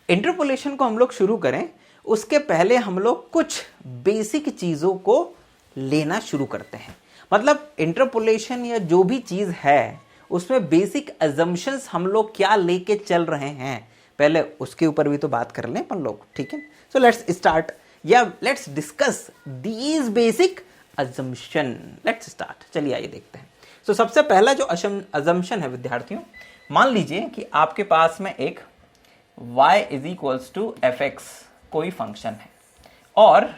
Interpolation को हम लोग शुरू करें उसके पहले हम लोग कुछ बेसिक चीज़ों को लेना शुरू करते हैं। मतलब इंटरपोलेशन या जो भी चीज़ है उसमें बेसिक अजम्पशंस हम लोग क्या लेके चल रहे हैं, पहले उसके ऊपर भी तो बात कर लें अपन लोग, ठीक है। सो लेट्स स्टार्ट या let's discuss these basic assumption. Let's start, चलिए आइए देखते हैं। सो सबसे पहला जो अजम्पशन है विद्यार्थियों, मान लीजिए कि आपके पास में एक y is equals to F X कोई फंक्शन है और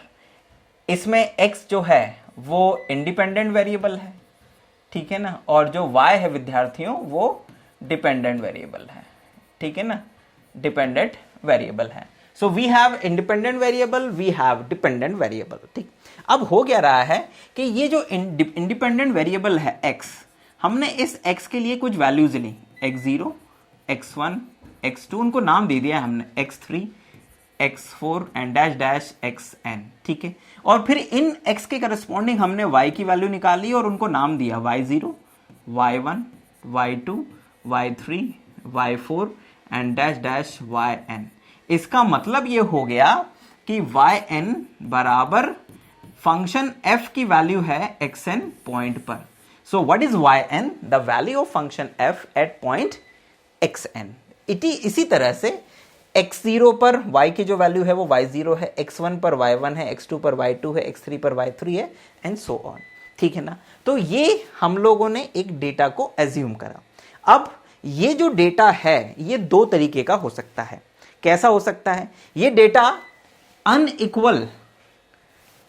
इसमें x जो है वो इंडिपेंडेंट वेरिएबल है, ठीक है ना, और जो y है विद्यार्थियों वो डिपेंडेंट वेरिएबल है, ठीक है ना, डिपेंडेंट वेरिएबल है। So we have independent variable, we have dependent variable, ठीक। अब हो क्या रहा है कि ये जो इंडिपेंडेंट वेरिएबल है x, हमने इस x के लिए कुछ वैल्यूज ली, x0, x1, x2, उनको नाम दे दिया हमने x3, x4 and dash dash xn, ठीक है। और फिर इन x के करस्पॉन्डिंग हमने y की वैल्यू निकाली और उनको नाम दिया y0, y1, y2, y3, y4 and dash dash yn। इसका मतलब ये हो गया कि yn बराबर फंक्शन f की वैल्यू है xn पॉइंट पर। So what is yn? The value of function f at point xn। इसी तरह से x0 पर y की जो वैल्यू है वो y0 है, x1 पर y1 है, x2 पर y2 है, x3 पर y3 है एंड सो ऑन, ठीक है ना। तो ये हम लोगों ने एक डेटा को एज्यूम करा। अब ये जो डेटा है ये दो तरीके का हो सकता है। कैसा हो सकता है? ये डेटा अनइक्वल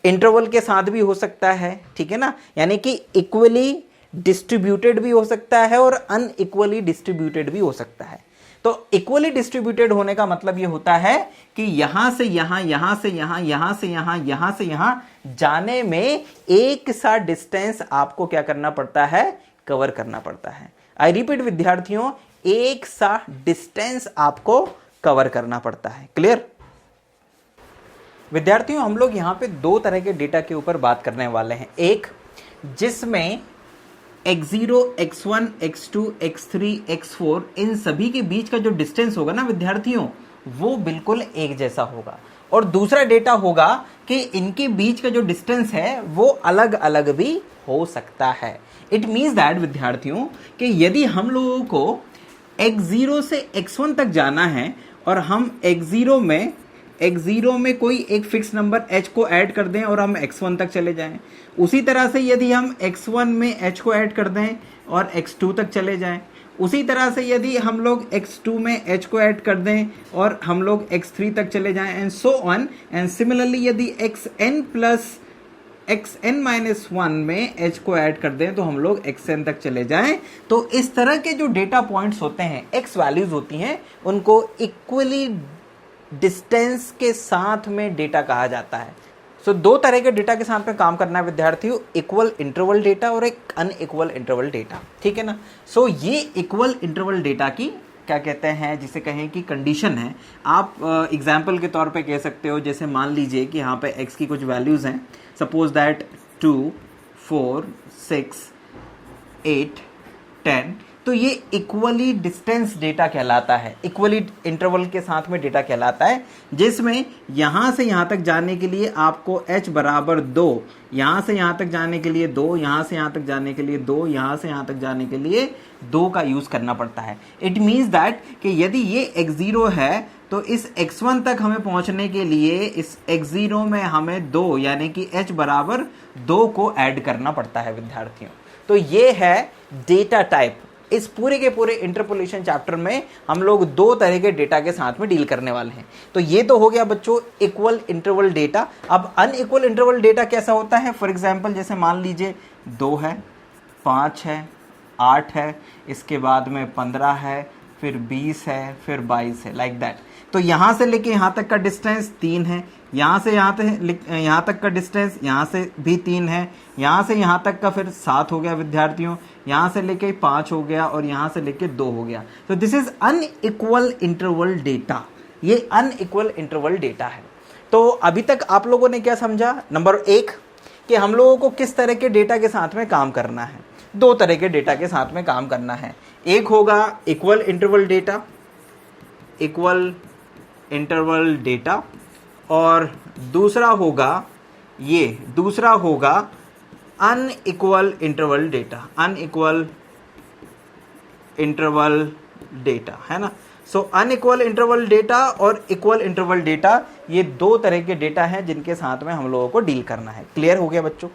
इंटरवल के साथ भी हो सकता है, ठीक है ना, यानी कि इक्वली डिस्ट्रीब्यूटेड भी हो सकता है और अनइक्वली डिस्ट्रीब्यूटेड भी हो सकता है। तो इक्वली डिस्ट्रीब्यूटेड होने का मतलब यह होता है कि यहां से यहां, यहां से यहां, यहां से यहां, यहां से यहां जाने में एक सा डिस्टेंस आपको क्या करना पड़ता है? कवर करना पड़ता है। आई रिपीट विद्यार्थियों, एक सा डिस्टेंस आपको कवर करना पड़ता है। क्लियर विद्यार्थियों? हम लोग यहां पे दो तरह के डेटा के ऊपर बात करने वाले हैं। एक जिसमें x0, x1, x2, x3, x4 इन सभी के बीच का जो डिस्टेंस होगा ना विद्यार्थियों, वो बिल्कुल एक जैसा होगा। और दूसरा डेटा होगा कि इनके बीच का जो डिस्टेंस है वो अलग अलग भी हो सकता है। इट मीन्स दैट विद्यार्थियों कि यदि हम लोगों को x0 से x1 तक जाना है और हम x0 में कोई एक फिक्स नंबर h को ऐड कर दें और हम x1 तक चले जाएं, उसी तरह से यदि हम x1 में h को ऐड कर दें और x2 तक चले जाएं, उसी तरह से यदि हम लोग x2 में h को ऐड कर दें और हम लोग x3 तक चले जाएं and so on. And similarly यदि xn प्लस xn-1 में h को ऐड कर दें तो हम लोग xn तक चले जाएं। तो इस तरह के जो डेटा पॉइंट्स होते हैं, x वैल्यूज होती हैं, उनको इक्वली डिस्टेंस के साथ में डेटा कहा जाता है। सो दो तरह के डेटा के साथ में काम करना है विद्यार्थियों, इक्वल इंटरवल डेटा और एक अनइक्वल इंटरवल डेटा, ठीक है ना। सो ये इक्वल इंटरवल डेटा की क्या कहते हैं, जिसे कहें कि कंडीशन है। आप एग्जाम्पल के तौर पे कह सकते हो, जैसे मान लीजिए कि यहाँ पे x की कुछ वैल्यूज हैं, सपोज दैट 2, 4, 6, 8, 10, तो ये इक्वली डिस्टेंस डेटा कहलाता है, इक्वली इंटरवल के साथ में डेटा कहलाता है, जिसमें यहां से यहां तक जाने के लिए आपको h बराबर 2, यहां से यहां तक जाने के लिए 2, यहां से यहां तक जाने के लिए 2, यहां से यहां तक जाने के लिए 2 का यूज करना पड़ता है। इट मीन्स दैट कि यदि ये x0 है तो इस x1 तक हमें पहुंचने के लिए इस x0 में हमें 2 यानी कि h बराबर 2 को ऐड करना पड़ता है विद्यार्थियों। तो ये है डेटा टाइप। इस पूरे के पूरे इंटरपोलेशन चैप्टर में हम लोग दो तरह के डेटा के साथ में डील करने वाले हैं। तो ये तो हो गया बच्चों इक्वल इंटरवल डेटा। अब अनइक्वल इंटरवल डेटा कैसा होता है? फॉर एग्जांपल जैसे मान लीजिए 2 है, 5 है, 8 है, इसके बाद में 15 है, फिर 20 है, फिर 22 है, लाइक दैट। तो यहां से लेके यहां तक का डिस्टेंस 3 है, यहां से यहां तक का डिस्टेंस यहां से भी 3 है, यहां से यहां तक का फिर 7 हो गया विद्यार्थियों, यहां से लेके 5 हो गया और यहां से लेके 2 हो गया। तो this is unequal interval data. ये अनइक्वल इंटरवल डेटा है। तो अभी तक आप लोगों ने क्या समझा? नंबर 1 कि हम लोगों को किस तरह के डेटा के साथ में काम करना है। दो तरह के डेटा के साथ में काम करना है। एक होगा equal interval data, equal interval data, और दूसरा होगा unequal interval data, unequal interval data, है ना। सो अनइक्वल इंटरवल डेटा और इक्वल इंटरवल डेटा, ये दो तरह के डेटा हैं जिनके साथ में हम लोगों को डील करना है। क्लियर हो गया बच्चों?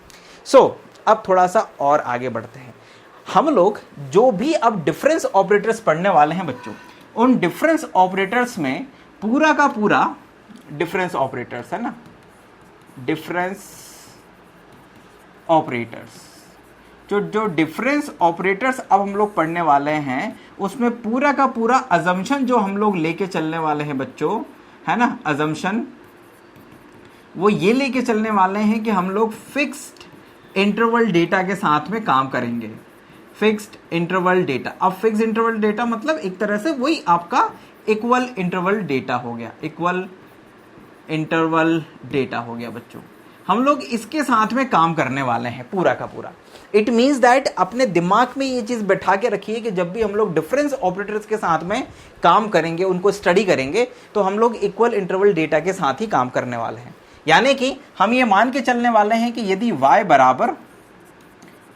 सो अब थोड़ा सा और आगे बढ़ते हैं। हम लोग जो भी अब डिफरेंस ऑपरेटर्स पढ़ने वाले हैं बच्चों, उन डिफरेंस ऑपरेटर्स में पूरा का पूरा डिफरेंस ऑपरेटर्स, है ना, डिफरेंस ऑपरेटर्स, जो डिफरेंस ऑपरेटर्स अब हम लोग पढ़ने वाले हैं, उसमें पूरा का पूरा अजम्पशन जो हम लोग लेके चलने वाले हैं बच्चों, है ना, अजम्पशन वो ये लेके चलने वाले हैं कि हम लोग फिक्स्ड इंटरवल डेटा के साथ में काम करेंगे। फिक्स्ड इंटरवल डेटा, अब फिक्स्ड इंटरवल डेटा मतलब एक तरह से वही आपका इक्वल इंटरवल डेटा हो गया, इक्वल इंटरवल डेटा हो गया बच्चों। हम लोग इसके साथ में काम करने वाले हैं पूरा का पूरा। इट मीन्स दैट अपने दिमाग में ये चीज बैठा के रखिए कि जब भी हम लोग डिफरेंस ऑपरेटर्स के साथ में काम करेंगे, उनको स्टडी करेंगे, तो हम लोग इक्वल इंटरवल डेटा के साथ ही काम करने वाले हैं। यानी कि हम ये मान के चलने वाले हैं कि यदि y बराबर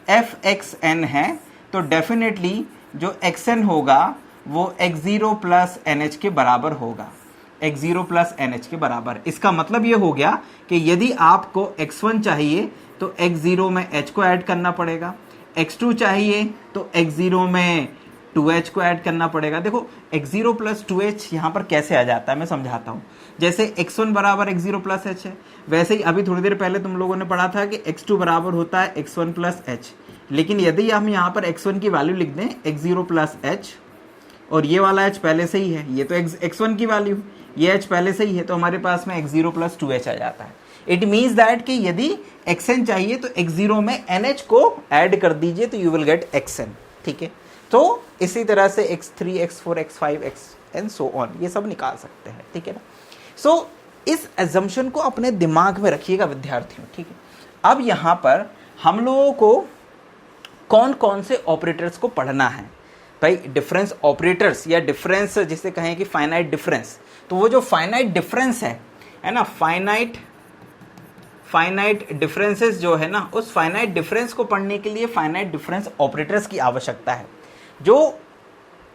fxn है, तो डेफिनेटली जो xn होगा वो x0 प्लस nh के बराबर होगा, x0 प्लस nh के बराबर। इसका मतलब ये हो गया कि यदि आपको x1 चाहिए तो x0 में h को ऐड करना पड़ेगा, x2 चाहिए तो x0 में 2h को ऐड करना पड़ेगा। देखो x0 प्लस 2h यहाँ पर कैसे आ जाता है मैं समझाता हूँ। जैसे x1 बराबर x0 प्लस h है, वैसे ही अभी थोड़ी देर पहले तुम लोगों ने पढ़ा था कि x2 बराबर होता है x1 प्लस h। लेकिन यदि हम यहाँ पर x1 की वैल्यू लिख दें x0 प्लस h, और ये वाला h पहले से ही है, ये तो x1 की वैल्यू, ये h पहले से ही है, तो हमारे पास में x0 प्लस 2h आ जाता है। इट मीन्स दैट कि यदि xn चाहिए तो x0 में nh को ऐड कर दीजिए तो यू विल गेट xn। ठीक है, तो इसी तरह से x3 x4 x5 xn so on ये सब निकाल सकते हैं। ठीक है ना। सो इस एजम्पशन को अपने दिमाग में रखिएगा विद्यार्थियों। ठीक है, अब यहाँ पर हम लोगों को कौन कौन से ऑपरेटर्स को पढ़ना है भाई? डिफरेंस ऑपरेटर्स या डिफरेंस जिसे कहें कि फाइनाइट डिफरेंस, तो वो जो फाइनाइट डिफरेंस है ना, फाइनाइट डिफरेंसेस जो है ना, उस फाइनाइट डिफरेंस को पढ़ने के लिए फाइनाइट डिफरेंस ऑपरेटर्स की आवश्यकता है, जो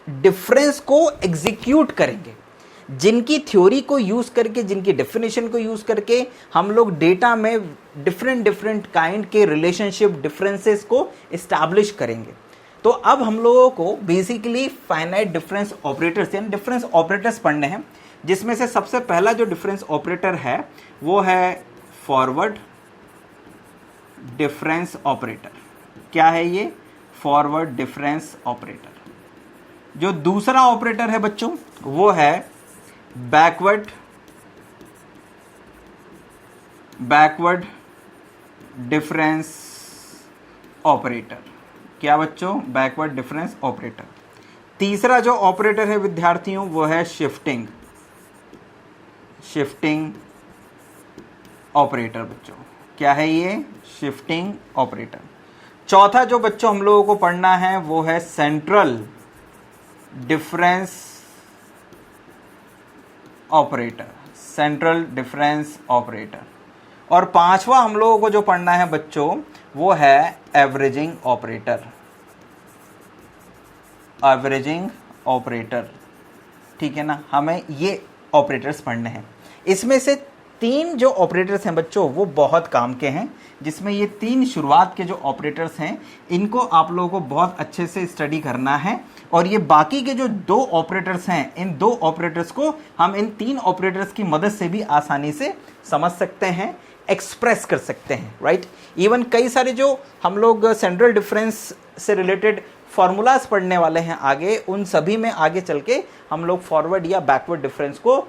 डिफरेंस को एग्जीक्यूट करेंगे, जिनकी थ्योरी को यूज करके, जिनकी डेफिनेशन को यूज करके हम लोग डेटा में डिफरेंट काइंड के रिलेशनशिप डिफरेंसेस को एस्टैब्लिश करेंगे। तो अब हम लोगों को बेसिकली फाइनाइट डिफरेंस ऑपरेटर्स यानी डिफरेंस ऑपरेटर्स पढ़ने हैं, जिसमें से सबसे पहला जो डिफरेंस ऑपरेटर है वो है फॉरवर्ड डिफरेंस ऑपरेटर। क्या है ये? Forward difference operator. जो दूसरा ऑपरेटर है बच्चों वो है बैकवर्ड डिफरेंस ऑपरेटर। क्या बच्चों? Backward difference operator. तीसरा जो ऑपरेटर है विद्यार्थियों वो है शिफ्टिंग ऑपरेटर बच्चों। क्या है ये? Shifting operator. चौथा जो बच्चों हम लोगों को पढ़ना है वो है सेंट्रल डिफरेंस ऑपरेटर। और पांचवा हम लोगों को जो पढ़ना है बच्चों वो है एवरेजिंग ऑपरेटर। ठीक है ना, हमें ये ऑपरेटर्स पढ़ने हैं। इसमें से तीन जो ऑपरेटर्स हैं बच्चों वो बहुत काम के हैं, जिसमें ये तीन शुरुआत के जो ऑपरेटर्स हैं इनको आप लोगों को बहुत अच्छे से स्टडी करना है, और ये बाकी के जो दो ऑपरेटर्स हैं, इन दो ऑपरेटर्स को हम इन तीन ऑपरेटर्स की मदद से भी आसानी से समझ सकते हैं, एक्सप्रेस कर सकते हैं, राइट। इवन कई सारे जो हम लोग सेंट्रल डिफरेंस से रिलेटेड फॉर्मूलाज पढ़ने वाले हैं आगे, उन सभी में आगे चल के हम लोग फॉरवर्ड या बैकवर्ड डिफरेंस को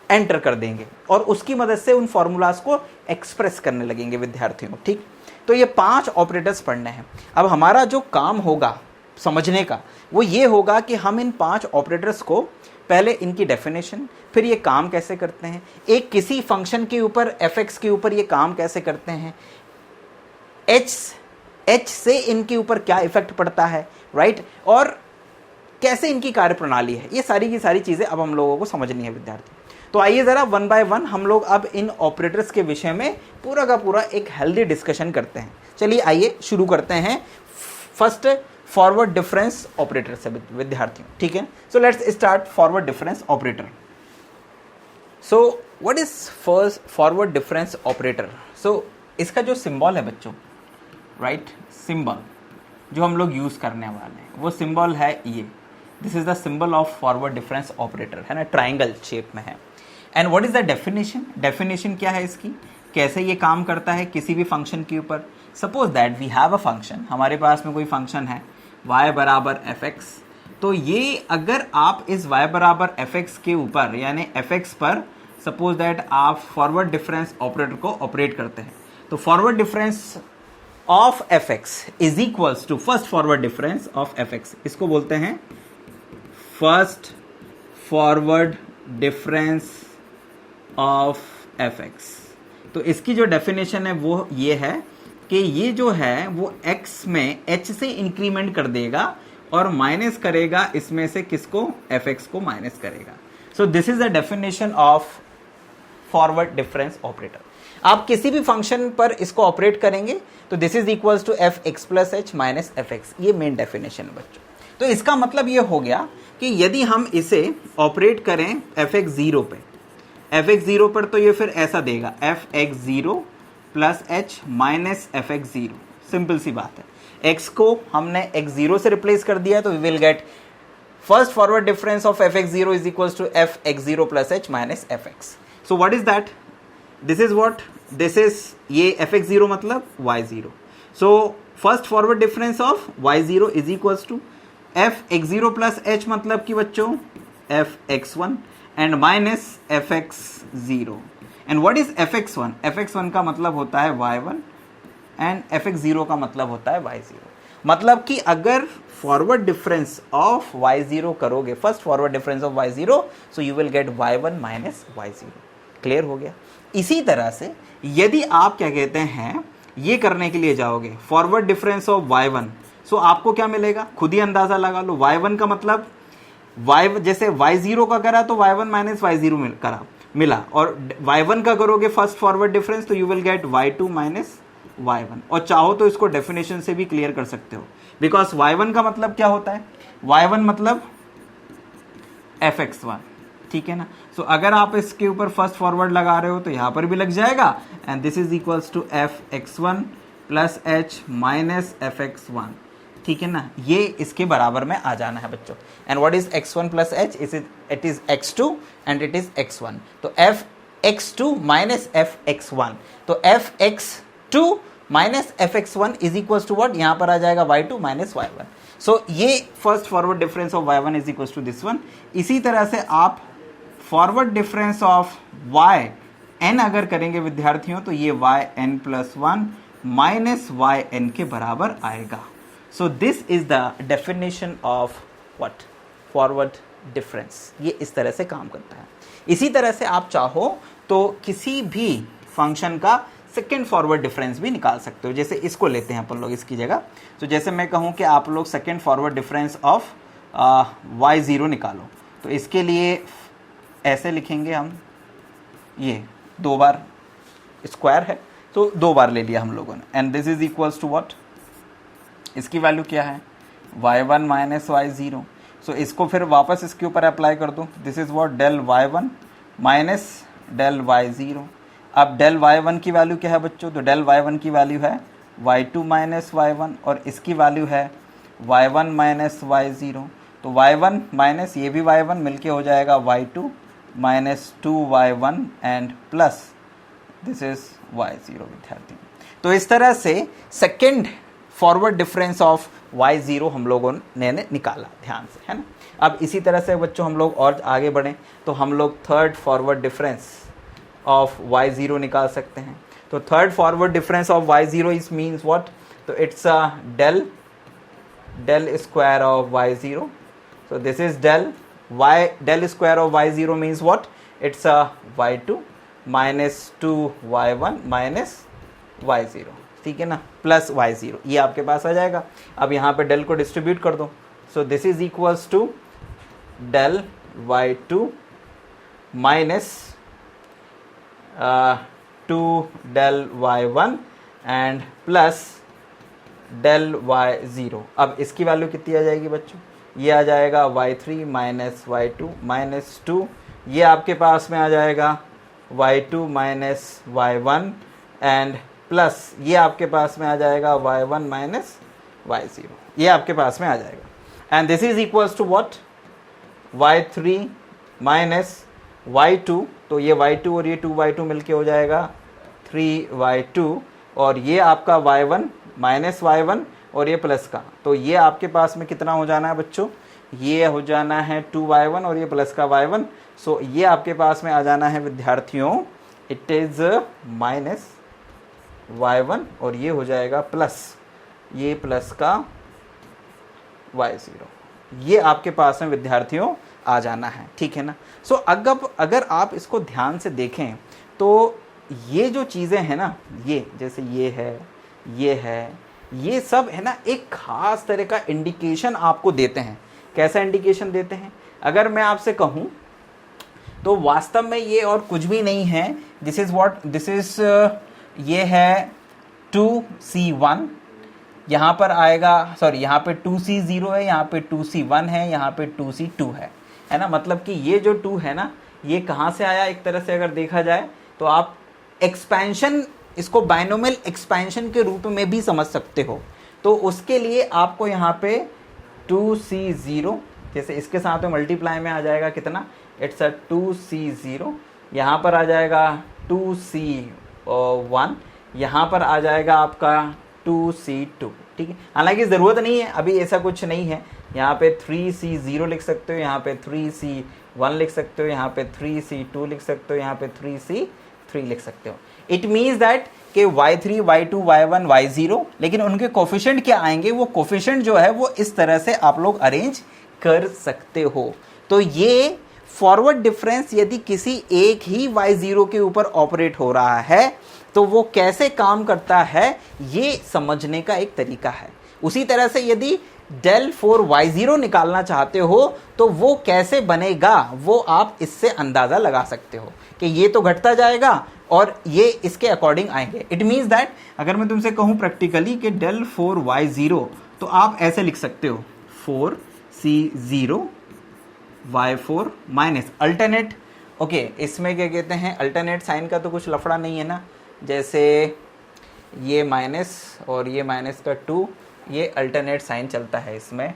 एंटर कर देंगे और उसकी मदद से उन फॉर्मूलाज को एक्सप्रेस करने लगेंगे विद्यार्थियों। ठीक, तो ये 5 ऑपरेटर्स पढ़ने हैं। अब हमारा जो काम होगा समझने का वो ये होगा कि हम इन 5 ऑपरेटर्स को पहले इनकी डेफिनेशन, फिर ये काम कैसे करते हैं, एक किसी फंक्शन के ऊपर fx के ऊपर ये काम कैसे करते हैं, h से इनके ऊपर क्या इफेक्ट पड़ता है, राइट, और कैसे इनकी कार्यप्रणाली है, ये सारी की सारी चीज़ें अब हम लोगों को समझनी है विद्यार्थी। तो आइए ज़रा वन बाय वन हम लोग अब इन ऑपरेटर्स के विषय में पूरा का पूरा एक हेल्दी डिस्कशन करते हैं। चलिए आइए शुरू करते हैं फर्स्ट फॉरवर्ड डिफरेंस ऑपरेटर से विद्यार्थियों, ठीक है। So let's start forward difference operator. So what is first forward difference operator? So इसका जो सिंबल है बच्चों, राइट, सिंबल जो हम लोग यूज करने वाले हैं वो सिंबल है ये, this is the symbol of forward difference operator, है ना, ट्राइंगल शेप में है। And what is the definition? Definition क्या है इसकी, कैसे ये काम करता है किसी भी फंक्शन के ऊपर। Suppose that we have a function, हमारे पास में कोई फंक्शन है y बराबर fx, तो ये अगर आप इस y बराबर fx के ऊपर यानी fx पर सपोज दैट आप फॉरवर्ड डिफरेंस ऑपरेटर को ऑपरेट करते हैं, तो forward difference of fx is equals to first forward difference of fx, इसको बोलते हैं first forward difference of fx। तो इसकी जो डेफिनेशन है वो ये है कि ये जो है वो x में h से इंक्रीमेंट कर देगा और माइनस करेगा इसमें से किसको, fx को माइनस करेगा। So this is the definition of forward difference operator. आप किसी भी फंक्शन पर इसको ऑपरेट करेंगे तो this is equals to F x plus H minus F X, ये मेन डेफिनेशन है बच्चों। तो इसका मतलब ये हो गया कि यदि हम इसे ऑपरेट करें एफ एक्स जीरो पे, एफ एक्स जीरो पर, तो ये फिर ऐसा देगा f x zero plus H minus F x zero. Simple सी बात है, एक्स को हमने एक्स जीरो से रिप्लेस कर दिया तो we will get first forward difference of f x zero is equals to F x zero plus H minus F x. So what is that? This is what, this is ये F x zero मतलब y zero. So first forward difference of y zero is equals to F x zero plus h मतलब कि बच्चों f x one and minus F x zero. And what is F x one? F x one का मतलब होता है y one and f x zero का मतलब होता है वाई जीरो। मतलब कि अगर forward difference of y zero करोगे, first forward difference of y zero, so you will get y one minus y zero. Clear हो गया? इसी तरह से यदि आप क्या कहते हैं ये करने के लिए जाओगे forward difference of y one, so आपको क्या मिलेगा, खुद ही अंदाजा लगा लो। वाई वन का मतलब वाई, जैसे वाई जीरो का करा तो y one minus y zero मिला, और वाई वन का करोगे फर्स्ट फॉरवर्ड डिफरेंस तो you will get y two minus y one. और चाहो तो इसको डेफिनेशन से भी क्लियर कर सकते हो, बिकॉज वाई वन का मतलब क्या होता है, वाई वन मतलब एफ एक्स वन, ठीक है ना। सो अगर आप इसके ऊपर फर्स्ट फॉरवर्ड लगा रहे हो तो यहां पर भी लग जाएगा, and this is equals to F x one plus H minus F x one, ठीक है ना। ये इसके बराबर में आ जाना है बच्चों। And what is x1 plus H? It is x2 and it is x1। तो f x2 minus f x1, तो f x2 minus f x1 is equals to what, यहां पर आ जाएगा y2 माइनस y1। सो ये first forward difference of y1 is equals to this one. इसी तरह से आप फॉरवर्ड डिफरेंस ऑफ yn अगर करेंगे विद्यार्थियों तो ये yn plus one minus yn के बराबर आएगा। So this is the definition of what? Forward difference। ये इस तरह से काम करता है। इसी तरह से आप चाहो तो किसी भी फंक्शन का सेकेंड फॉरवर्ड डिफरेंस भी निकाल सकते हो। जैसे इसको लेते हैं अपन लोग इसकी जगह, तो जैसे मैं कहूँ कि आप लोग second forward difference of y zero निकालो, तो इसके लिए ऐसे लिखेंगे हम, ये दो बार स्क्वायर है तो दो बार ले लिया हम लोगों ने, and this is equals to what, इसकी वैल्यू क्या है y1 माइनस वाई ज़ीरो। सो इसको फिर वापस इसके ऊपर अप्लाई कर दो, this is what del y1 minus del y zero. अब डेल y1 की वैल्यू क्या है बच्चों, तो डेल y1 की वैल्यू है y2 माइनस y1 और इसकी वैल्यू है y1 माइनस वाई ज़ीरो। तो y1 माइनस ये भी y1 मिलके हो जाएगा y2 minus 2y1 and plus this is y0 विद्यार्थी। तो इस तरह से second forward difference of y0 हम लोगों ने निकाला ध्यान से, है ना। अब इसी तरह से बच्चों हम लोग और आगे बढ़ें तो हम लोग third forward difference of y0 निकाल सकते हैं। तो third forward difference of y0 is means what, तो it's a del square of y0। So this is del square of y0 means what, it's a y2 minus 2y1 minus y0, ठीक है ना, plus y0, ये आपके पास आ जाएगा। अब यहाँ पे डेल को डिस्ट्रीब्यूट कर दो, so this is equals to del y2 minus 2 del y1 and plus del y0। अब इसकी वैल्यू कितनी आ जाएगी बच्चों, ये आ जाएगा y3 माइनस y2 माइनस 2, ये आपके पास में आ जाएगा y2 minus y1 and plus ये आपके पास में आ जाएगा y1 माइनस y0, ये आपके पास में आ जाएगा। And this is equals to what, y3 minus y2, तो ये y2 और ये 2y2 मिलके हो जाएगा 3y2, और ये आपका y1 माइनस y1 और ये प्लस का, तो ये आपके पास में कितना हो जाना है बच्चों, ये हो जाना है 2y1 और ये प्लस का y1। सो ये आपके पास में आ जाना है विद्यार्थियों, इट इज माइनस y1 और ये हो जाएगा प्लस, ये प्लस का y0, ये आपके पास में विद्यार्थियों आ जाना है, ठीक है ना। सो अगर आप इसको ध्यान से देखें तो ये जो चीज़ें हैं ना, ये जैसे ये है, ये सब है ना एक खास तरह का इंडिकेशन आपको देते हैं। कैसा इंडिकेशन देते हैं, अगर मैं आपसे कहूं तो वास्तव में ये और कुछ भी नहीं है, this is what, this is ये है 2c1, यहाँ पर आएगा, सॉरी यहाँ पे 2c0 है, यहाँ पे 2c1 है, यहाँ पे 2c2 है ना। मतलब कि ये जो 2 है ना, ये कहाँ से आया, एक तरह से अगर देखा जाए तो आप एक्सपेंशन, इसको बाइनोमियल एक्सपेंशन के रूप में भी समझ सकते हो। तो उसके लिए आपको यहाँ पे 2c0 जैसे इसके साथ में मल्टीप्लाई में आ जाएगा कितना, इट्स अ 2c0, यहाँ पर आ जाएगा 2c1, यहाँ पर आ जाएगा आपका 2c2, ठीक है। हालांकि ज़रूरत नहीं है, अभी ऐसा कुछ नहीं है, यहाँ पे 3c0 लिख सकते हो, यहाँ पे 3c1 लिख सकते हो, यहाँ पे 3c2 लिख सकते हो, यहाँ पे 3c3 लिख सकते हो। इट मीन्स दैट कि y3, y2, y1, y0, लेकिन उनके कोफिशिएंट क्या आएंगे, वो कोफिशिएंट जो है वो इस तरह से आप लोग अरेंज कर सकते हो। तो ये फॉरवर्ड डिफरेंस यदि किसी एक ही y0 के ऊपर ऑपरेट हो रहा है तो वो कैसे काम करता है, ये समझने का एक तरीका है। उसी तरह से यदि del for y0 निकालना चाहते हो तो वो कैसे बनेगा, वो आप इससे अंदाज़ा लगा सकते हो कि ये तो घटता जाएगा और ये इसके अकॉर्डिंग आएंगे। इट मीन्स दैट अगर मैं तुमसे कहूँ प्रैक्टिकली कि del for y0, तो आप ऐसे लिख सकते हो 4c0 y4 minus alternate. Okay, इसमें क्या कहते हैं, अल्टरनेट साइन का तो कुछ लफड़ा नहीं है ना, जैसे ये माइनस और ये माइनस का 2, ये अल्टरनेट साइन चलता है इसमें।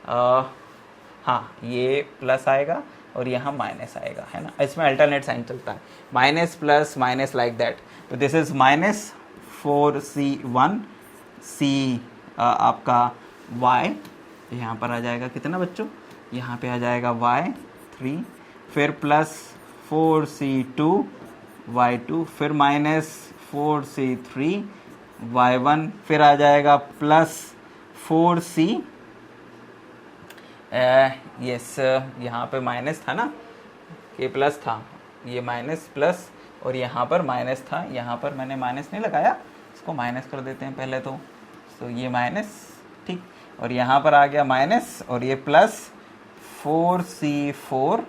हाँ, ये प्लस आएगा और यहाँ माइनस आएगा, है ना, इसमें अल्टरनेट साइन चलता है, minus plus minus like that. तो this is minus 4c1 c आपका y, यहाँ पर आ जाएगा कितना बच्चों, यहाँ पे आ जाएगा y3, फिर प्लस 4c2 y2, फिर माइनस 4c3 y1, फिर आ जाएगा प्लस 4c, यस यहाँ पे माइनस था ना, ये प्लस था, ये माइनस प्लस, और यहाँ पर माइनस था, यहाँ पर मैंने माइनस नहीं लगाया, इसको माइनस कर देते हैं पहले तो ये माइनस, ठीक, और यहाँ पर आ गया माइनस और ये प्लस 4c4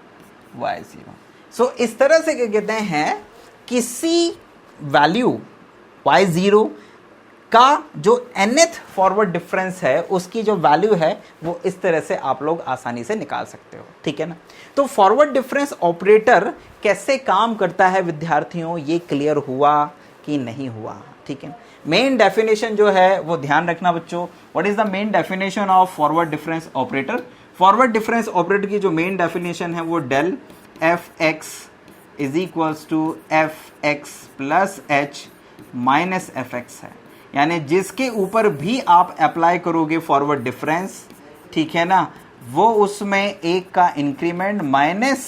y0। सो इस तरह से क्या कहते हैं, किसी वैल्यू y0 का जो nth फॉरवर्ड डिफरेंस है उसकी जो वैल्यू है वो इस तरह से आप लोग आसानी से निकाल सकते हो, ठीक है ना। तो फॉरवर्ड डिफरेंस ऑपरेटर कैसे काम करता है विद्यार्थियों, ये क्लियर हुआ कि नहीं हुआ, ठीक है। मेन डेफिनेशन जो है वो ध्यान रखना बच्चों, what is the main definition of forward difference operator. Forward difference operator की जो मेन डेफिनेशन है वो del fx is equals to fx plus h minus fx है, यानी जिसके ऊपर भी आप अप्लाई करोगे फॉरवर्ड डिफरेंस, ठीक है ना, वो उसमें एक का इंक्रीमेंट माइनस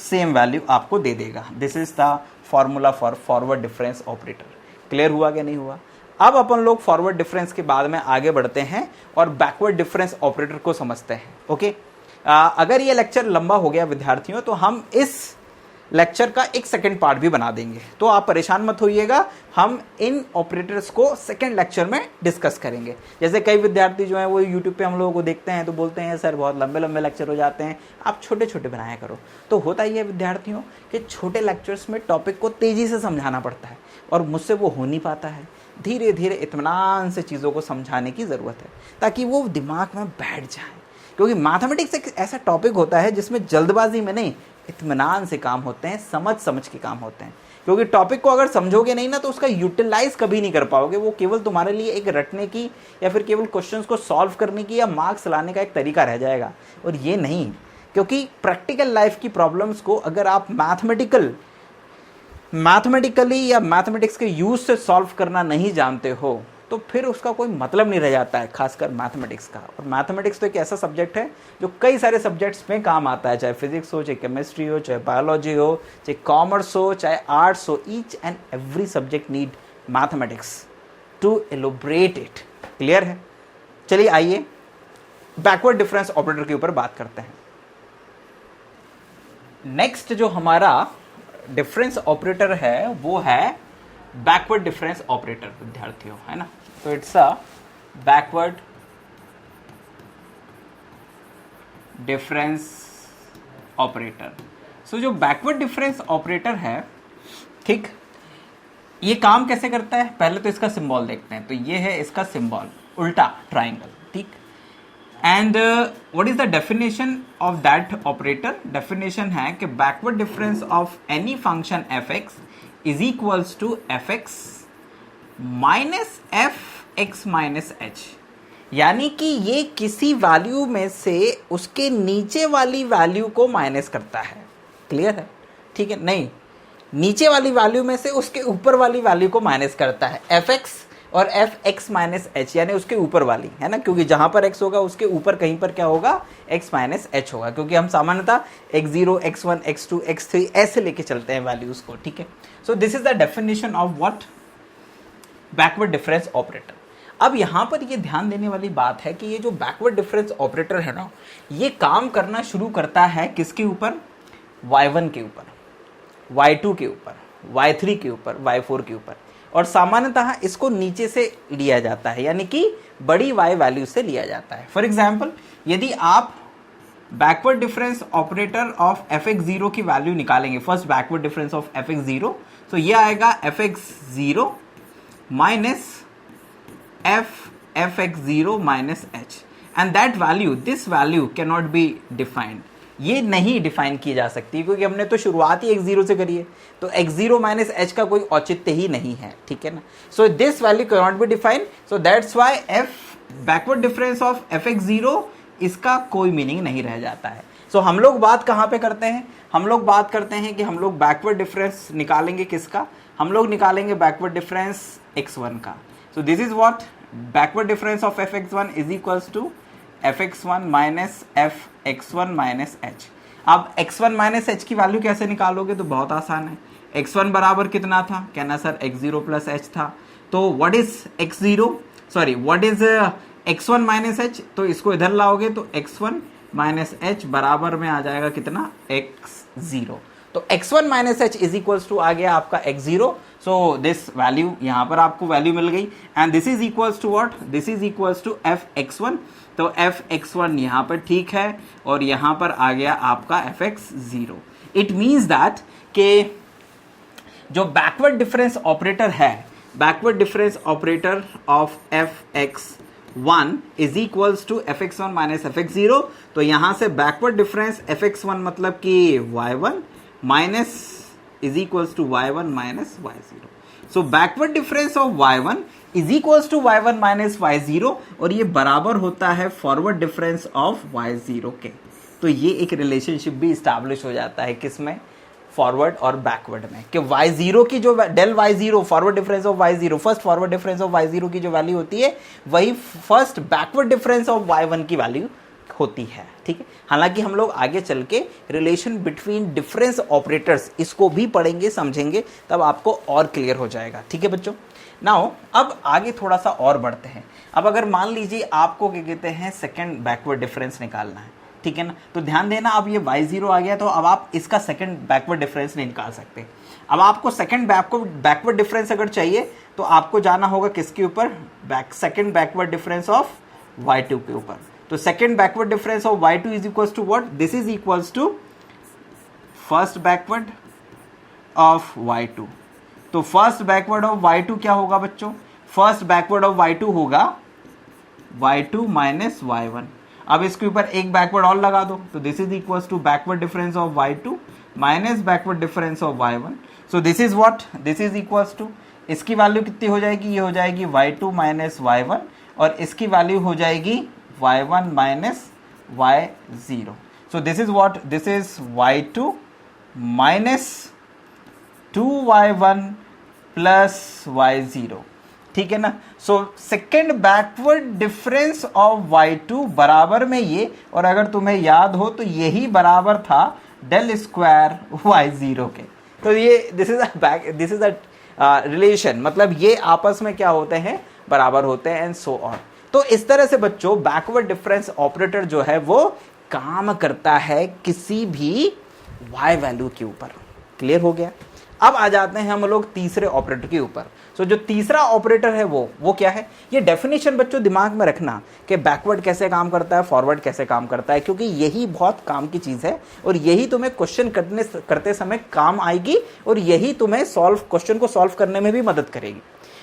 सेम वैल्यू आपको दे देगा। This is the formula for forward difference operator. Clear हुआ कि नहीं हुआ। अब अपन लोग फॉरवर्ड डिफरेंस के बाद में आगे बढ़ते हैं और बैकवर्ड डिफरेंस ऑपरेटर को समझते हैं। ओके, अगर ये लेक्चर लंबा हो गया विद्यार्थियों तो हम इस लेक्चर का एक सेकंड पार्ट भी बना देंगे, तो आप परेशान मत होइएगा, हम इन ऑपरेटर्स को सेकंड लेक्चर में डिस्कस करेंगे। जैसे कई विद्यार्थी जो हैं वो यूट्यूब पे हम लोगों को देखते हैं तो बोलते हैं सर बहुत लंबे लंबे लेक्चर हो जाते हैं, आप छोटे छोटे बनाया करो। तो होता ही है विद्यार्थियों कि छोटे लेक्चर्स में टॉपिक को तेज़ी से समझाना पड़ता है और मुझसे वो हो नहीं पाता है। धीरे धीरे इत्मीनान से चीज़ों को समझाने की ज़रूरत है ताकि वो दिमाग में बैठ जाए, क्योंकि मैथमेटिक्स एक ऐसा टॉपिक होता है जिसमें जल्दबाजी में नहीं, इत्मीनान से काम होते हैं, समझ समझ के काम होते हैं। क्योंकि टॉपिक को अगर समझोगे नहीं ना तो उसका यूटिलाइज कभी नहीं कर पाओगे, वो केवल तुम्हारे लिए एक रटने की या फिर केवल क्वेश्चंस को सॉल्व करने की या मार्क्स लाने का एक तरीका रह जाएगा, और ये नहीं। क्योंकि प्रैक्टिकल लाइफ की प्रॉब्लम्स को अगर आप मैथमेटिकली या मैथमेटिक्स के यूज से सॉल्व करना नहीं जानते हो तो फिर उसका कोई मतलब नहीं रह जाता है, खासकर मैथमेटिक्स का। और मैथमेटिक्स तो एक ऐसा सब्जेक्ट है जो कई सारे सब्जेक्ट्स में काम आता है, चाहे फिजिक्स हो, चाहे केमिस्ट्री हो, चाहे बायोलॉजी हो, चाहे कॉमर्स हो, चाहे आर्ट्स हो। Each and every subject need mathematics to elaborate it. Clear है? चलिए आइए बैकवर्ड डिफरेंस ऑपरेटर के ऊपर बात करते हैं। नेक्स्ट जो हमारा डिफरेंस ऑपरेटर है वो है बैकवर्ड डिफरेंस ऑपरेटर विद्यार्थियों, है ना। तो it's a backward difference operator. So जो बैकवर्ड डिफरेंस ऑपरेटर है, ठीक, ये काम कैसे करता है पहले तो इसका सिंबल देखते हैं। तो ये है इसका सिंबल, उल्टा ट्राइंगल, ठीक। And what is the definition of that operator? Definition है कि backward difference of any function f x is equals to F x minus F x minus h. यानी कि ये किसी वैल्यू में से उसके नीचे वाली वैल्यू को माइनस करता है। क्लियर है? ठीक है? नहीं, नीचे वाली वैल्यू में से उसके ऊपर वाली वैल्यू को माइनस करता है। एफ एक्स और एफ एक्स माइनस एच, यानी उसके ऊपर वाली, है ना, क्योंकि जहां पर एक्स होगा उसके ऊपर कहीं पर क्या होगा, एक्स माइनस एच होगा, क्योंकि हम सामान्यतः x0, x1, x2, x3 ऐसे लेके चलते हैं वैल्यूज को। ठीक है? So this is the definition of what backward difference operator. अब यहां पर ये ध्यान देने वाली बात है कि ये जो बैकवर्ड डिफरेंस ऑपरेटर है ना, ये काम करना शुरू करता है किसके ऊपर? y1 के ऊपर, y2 के ऊपर, y3 के ऊपर, y4 के ऊपर, और सामान्यतः इसको नीचे से लिया जाता है, यानी कि बड़ी y वैल्यू से लिया जाता है। फॉर एग्जाम्पल, यदि आप backward difference operator of f x zero की वैल्यू निकालेंगे, first backward difference of f x zero, तो ये आएगा F x zero minus F x zero minus H, and that value, this value can not be defined. ये नहीं define की जा सकती क्योंकि हमने तो शुरुआत ही x0 से करी है, तो x0 माइनस एच का कोई औचित्य ही नहीं है। ठीक है ना? So this value can not be defined, so that's why F backward difference of f x zero, इसका कोई मीनिंग नहीं रह जाता है। सो हम लोग बात कहाँ पे करते हैं? हम लोग बात करते हैं कि हम लोग बैकवर्ड डिफरेंस निकालेंगे किसका? हम लोग निकालेंगे बैकवर्ड डिफरेंस x1 का। So this is what backward difference of f x one is equals to F x one minus F x one minus h. अब x1 माइनस एच की वैल्यू कैसे निकालोगे? तो बहुत आसान है। x1 बराबर कितना था? कहना सर x0 प्लस एच था। तो what is x0, sorry what is x1 minus H? तो इसको इधर लाओगे तो x1 माइनस एच बराबर में आ जाएगा कितना? x0। तो x1 minus h is equals to आ गया आपका x0। सो दिस वैल्यू, यहां पर आपको वैल्यू मिल गई, and this is equals to what? This is equals to f x one. तो एफ एक्स1 यहां पर ठीक है, और यहां पर आ गया आपका f x zero. It means that के जो बैकवर्ड डिफरेंस ऑपरेटर है, backward difference operator of f x one is equals to F x one minus F x zero. तो यहां से backward difference f x one मतलब कि y1 minus is equals to y1 minus y0। So backward difference of y1 is equals to y1 minus y0, और ये बराबर होता है फॉरवर्ड डिफरेंस ऑफ y0 के। तो ये एक रिलेशनशिप भी स्टैब्लिश हो जाता है किसमें? फॉरवर्ड और बैकवर्ड में, कि y0 की जो del y0 forward difference of y0, first forward difference of y0 की जो वैल्यू होती है वही first backward difference of y1 की वैल्यू होती है। ठीक है? हालांकि हम लोग आगे चल के रिलेशन बिटवीन डिफरेंस ऑपरेटर्स इसको भी पढ़ेंगे, समझेंगे, तब आपको और क्लियर हो जाएगा। ठीक है बच्चों? नाउ अब आगे थोड़ा सा और बढ़ते हैं। अब अगर मान लीजिए आपको क्या कहते हैं, सेकंड बैकवर्ड डिफरेंस निकालना है, ठीक है ना। तो ध्यान देना, अब ये y0 आ गया तो अब आप इसका सेकंड बैकवर्ड डिफरेंस नहीं निकाल सकते। अब आपको सेकंड बैकवर्ड डिफरेंस अगर चाहिए तो आपको जाना होगा किसके ऊपर, second backward difference of y2 के ऊपर। तो second backward difference of y2 is equals to what, this is equals to first backward of y2। तो फर्स्ट बैकवर्ड ऑफ y2 क्या होगा बच्चों, फर्स्ट बैकवर्ड ऑफ y2 होगा y2 माइनस y1। अब इसके ऊपर एक बैकवर्ड और लगा दो, तो this is equals to backward difference of y2 minus backward difference of y1। So this is what, this is equals to, इसकी वैल्यू कितनी हो जाएगी, ये हो जाएगी y2 माइनस y1 और इसकी वैल्यू हो जाएगी y1 minus y0। So this is what, this is y2 minus 2y1 plus y0, ठीक है ना। So second backward difference of y2 बराबर में ये, और अगर तुम्हें याद हो तो यही बराबर था डेल स्क्वायर y0 के। तो ये दिस इज अ रिलेशन, मतलब ये आपस में क्या होते हैं, बराबर होते हैं एंड सो ऑन। तो इस तरह से बच्चों बैकवर्ड डिफरेंस ऑपरेटर जो है वो काम करता है किसी भी y वैल्यू के ऊपर। क्लियर हो गया। अब आ जाते हैं हम लोग तीसरे ऑपरेटर के ऊपर। सो जो तीसरा ऑपरेटर है वो क्या है, ये डेफिनेशन बच्चों दिमाग में रखना कि बैकवर्ड कैसे काम करता है, फॉरवर्ड कैसे काम करता है, क्योंकि यही बहुत काम की चीज है और यही तुम्हें क्वेश्चन करते समय काम आएगी और यही तुम्हें क्वेश्चन को सॉल्व करने में भी मदद करेगी।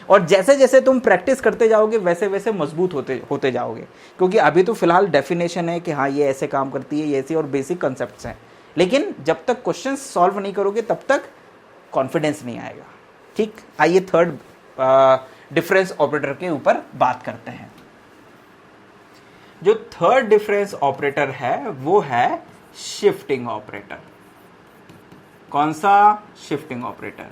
और जैसे जैसे तुम प्रैक्टिस करते जाओगे वैसे वैसे मजबूत होते जाओगे, क्योंकि अभी तो फिलहाल डेफिनेशन है कि हाँ ये ऐसे काम करती है, ये ऐसे, और बेसिक कंसेप्ट्स हैं, लेकिन जब तक क्वेश्चन सॉल्व नहीं करोगे तब तक कॉन्फिडेंस नहीं आएगा। ठीक, आइए थर्ड डिफरेंस ऑपरेटर के ऊपर बात करते हैं। जो थर्ड डिफरेंस ऑपरेटर है वो है शिफ्टिंग ऑपरेटर। कौन सा, शिफ्टिंग ऑपरेटर।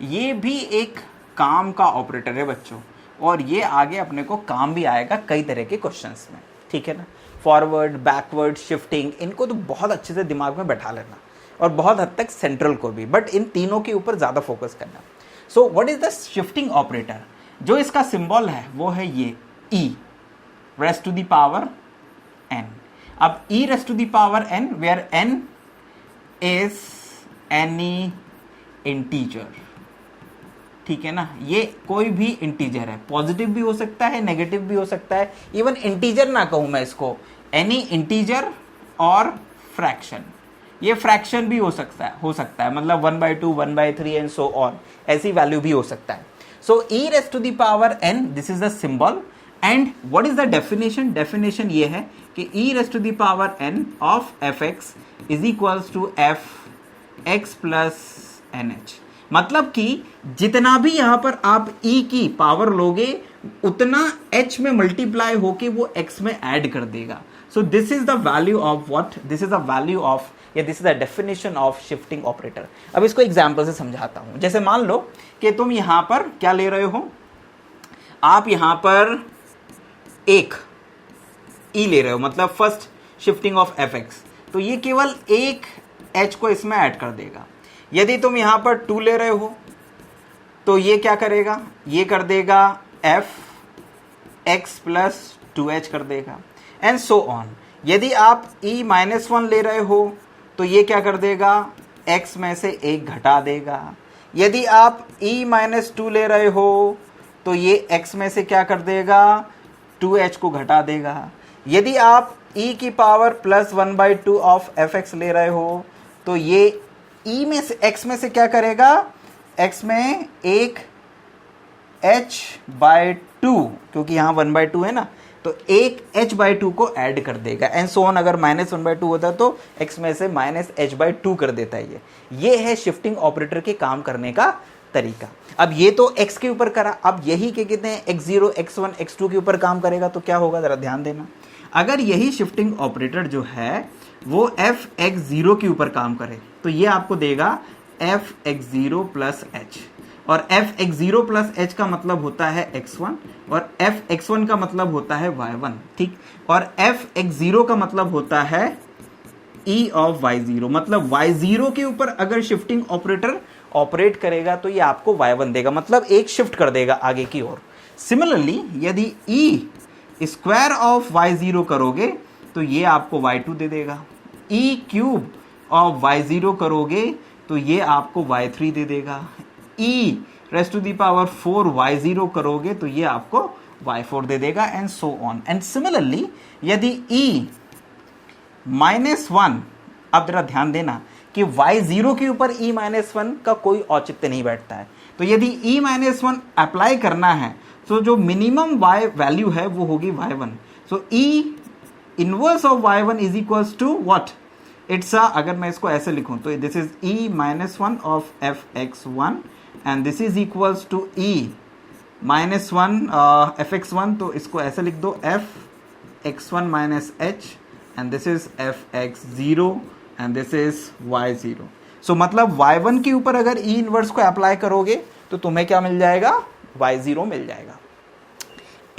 ये भी एक काम का ऑपरेटर है बच्चों, और ये आगे अपने को काम भी आएगा कई तरह के क्वेश्चंस में, ठीक है ना। फॉरवर्ड, बैकवर्ड, शिफ्टिंग, इनको तो बहुत अच्छे से दिमाग में बैठा लेना, और बहुत हद तक सेंट्रल को भी, बट इन तीनों के ऊपर ज्यादा फोकस करना। So what is the shifting operator. जो इसका सिंबल है वो है ये e raised to the power n। अब e raised to the power n, where n is any integer, ठीक है ना। ये कोई भी इंटीजर है, पॉजिटिव भी हो सकता है, नेगेटिव भी हो सकता है, इवन इंटीजर ना कहूं मैं इसको, एनी इंटीजर और फ्रैक्शन। ये फ्रैक्शन भी हो सकता है, मतलब 1/2, 1/3 एंड सो ऑन, ऐसी वैल्यू भी हो सकता है। So e raised to the power n, this is the symbol, and what is the definition. Definition ये है कि e raised to the power n of fx is equals to fx plus nh। मतलब कि जितना भी यहां पर आप e की पावर लोगे उतना h में मल्टीप्लाई होके वो x में ऐड कर देगा। So this is the value of what, this is the value of, या this is the definition of shifting operator. अब इसको एग्जांपल से समझाता हूं। जैसे मान लो कि तुम यहां पर क्या ले रहे हो, आप यहां पर एक e ले रहे हो, मतलब फर्स्ट शिफ्टिंग ऑफ fx, तो ये केवल एक h को इसमें ऐड कर देगा। यदि तुम यहां पर 2 ले रहे हो तो ये क्या करेगा, ये कर देगा fx प्लस 2h कर देगा, एंड सो ऑन। यदि आप e-1 ले रहे हो तो ये क्या कर देगा, x में से 1 घटा देगा। यदि आप e-2 ले रहे हो तो ये x में से क्या कर देगा, 2h को घटा देगा। यदि आप e की पावर प्लस 1/2 ऑफ fx ले रहे हो तो ये e में से, x में से क्या करेगा, x में एक h/2, क्योंकि यहाँ 1/2 है ना, तो एक h/2 को ऐड कर देगा, एंड सो ऑन। अगर -1/2 होता तो x में से -h/2 कर देता है। ये है शिफ्टिंग ऑपरेटर के काम करने का तरीका। अब ये तो x के ऊपर करा, अब यही के कितने हैं, x0, x1, x2 के ऊपर काम करेगा तो क्या होगा, जरा ध्यान देना। अगर यही शिफ्टिंग ऑपरेटर जो है वो fx0 के ऊपर काम करे तो ये आपको देगा fx0 प्लस h, और fx0 प्लस h का मतलब होता है x1 और fx1 का मतलब होता है y1, ठीक। और fx0 का मतलब होता है e ऑफ y0, मतलब y0 के ऊपर अगर शिफ्टिंग ऑपरेटर ऑपरेट करेगा तो ये आपको y1 देगा, मतलब एक शिफ्ट कर देगा आगे की ओर। सिमिलरली यदि e स्क्वायर ऑफ y0 करोगे तो ये आपको y2 दे देगा। e क्यूब ऑफ y0 करोगे तो ये आपको y3 दे देगा। e raised to the power 4 y0 करोगे तो ये आपको y4 दे देगा, and so on. And similarly यदि e -1, अब जरा ध्यान देना कि y0 के ऊपर e -1 का कोई औचित्य नहीं बैठता है, तो यदि e -1 अप्लाई करना है तो जो मिनिमम y वैल्यू है वो होगी y1। So e inverse of y1 is equals to what, it's अगर मैं इसको ऐसे लिखूं तो this is e -1 of fx1 and this is equals to e -1 fx1, तो इसको ऐसे लिख दो fx1 minus h and this is fx0 and this is y0। सो मतलब y1 के ऊपर अगर e इनवर्स को अप्लाई करोगे तो तुम्हें क्या मिल जाएगा, y0 मिल जाएगा।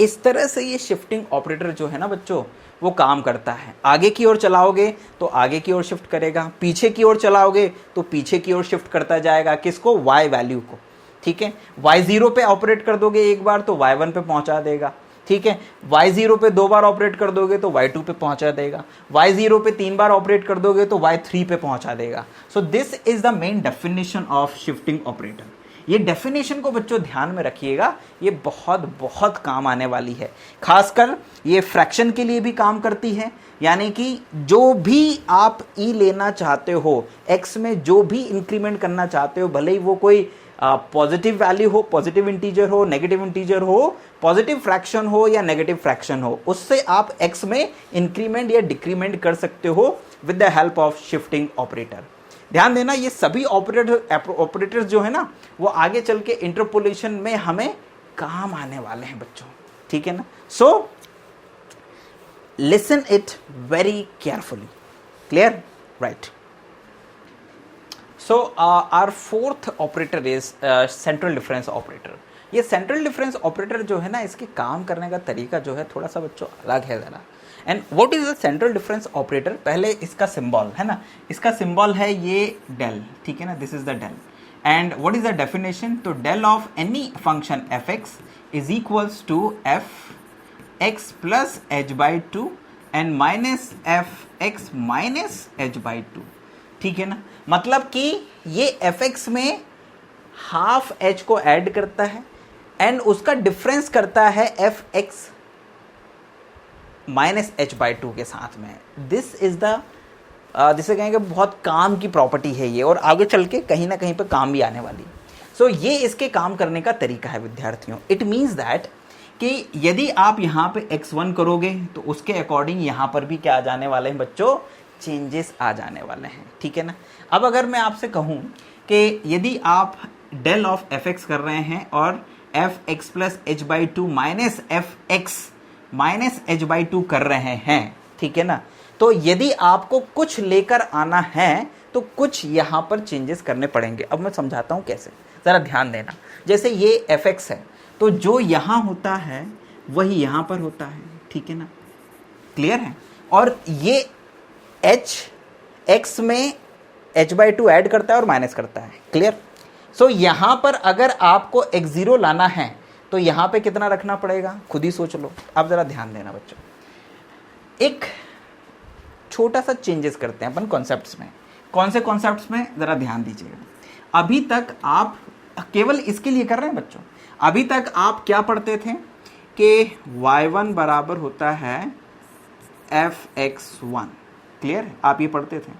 इस तरह से ये शिफ्टिंग ऑपरेटर जो है ना बच्चों वो काम करता है। आगे की ओर चलाओगे तो आगे की ओर शिफ्ट करेगा, पीछे की ओर चलाओगे तो पीछे की ओर शिफ्ट करता जाएगा, किसको, y वैल्यू को। ठीक है, y0 पे ऑपरेट कर दोगे एक बार तो y1 पे पहुंचा देगा। ठीक है, y0 पे 2 बार ऑपरेट कर दोगे तो y2 पे पहुंचा देगा, y0 पे 3 बार ऑपरेट कर दोगे तो y3 पे पहुंचा देगा। So this is the main definition of shifting operator. ये डेफिनेशन को बच्चों ध्यान में रखिएगा, ये बहुत बहुत काम आने वाली है। खासकर ये फ्रैक्शन के लिए भी काम करती है, यानी कि जो भी आप ई लेना चाहते हो, एक्स में जो भी इंक्रीमेंट करना चाहते हो, भले ही वो कोई पॉजिटिव वैल्यू हो, पॉजिटिव इंटीजर हो, नेगेटिव इंटीजर हो, पॉजिटिव फ्रैक्शन हो या नेगेटिव फ्रैक्शन हो, उससे आप एक्स में इंक्रीमेंट या डिक्रीमेंट कर सकते हो with the help of shifting operator. ध्यान देना, ये सभी ऑपरेटर्स जो है ना वो आगे चल के इंटरपोलेशन में हमें काम आने वाले हैं बच्चों। ठीक है ना, so listen it very carefully. Clear, right. So our fourth operator is central difference operator. ये सेंट्रल डिफरेंस ऑपरेटर जो है ना इसके काम करने का तरीका जो है थोड़ा सा बच्चों अलग है जरा। And what is the central difference operator, पहले इसका सिंबल है ना, इसका सिंबल है ये डेल। ठीक है ना, this is the del. And what is the definition, तो del of any function f x is equals to F x plus h by two and minus F x minus h by two. ठीक है ना, मतलब कि ये F एक्स में half h को ऐड करता है एंड उसका डिफरेंस करता है f x minus h by two के साथ में। दिस इज द जिसे कहेंगे बहुत काम की प्रॉपर्टी है ये, और आगे चल के कहीं ना कहीं पर काम भी आने वाली। सो ये इसके काम करने का तरीका है विद्यार्थियों। इट मीन्स दैट कि यदि आप यहाँ पे x1 करोगे तो उसके अकॉर्डिंग यहाँ पर भी क्या आ जाने वाले हैं बच्चों, चेंजेस आ जाने वाले हैं। ठीक है ना, अब अगर मैं आपसे कहूँ कि यदि आप डेल ऑफ एफ एक्स कर रहे हैं और F x plus h by to minus F x minus h by to कर रहे हैं, ठीक है ना, तो यदि आपको कुछ लेकर आना है तो कुछ यहाँ पर चेंजेस करने पड़ेंगे। अब मैं समझाता हूँ कैसे, ज़रा ध्यान देना। जैसे ये एफ एक्स है तो जो यहाँ होता है वही यहाँ पर होता है। ठीक है ना, क्लियर है। और ये एच एक्स में एच बाई टू ऐड करता है और माइनस करता है। क्लियर। सो यहाँ पर अगर आपको x0 लाना है तो यहाँ पे कितना रखना पड़ेगा, खुद ही सोच लो। अब ज़रा ध्यान देना बच्चों, एक छोटा सा चेंजेस करते हैं अपन कॉन्सेप्ट्स में। कौन से कॉन्सेप्ट्स में, ज़रा ध्यान दीजिएगा। अभी तक आप केवल इसके लिए कर रहे हैं बच्चों, अभी तक आप क्या पढ़ते थे कि y1 बराबर होता है fx1। क्लियर है, आप ये पढ़ते थे।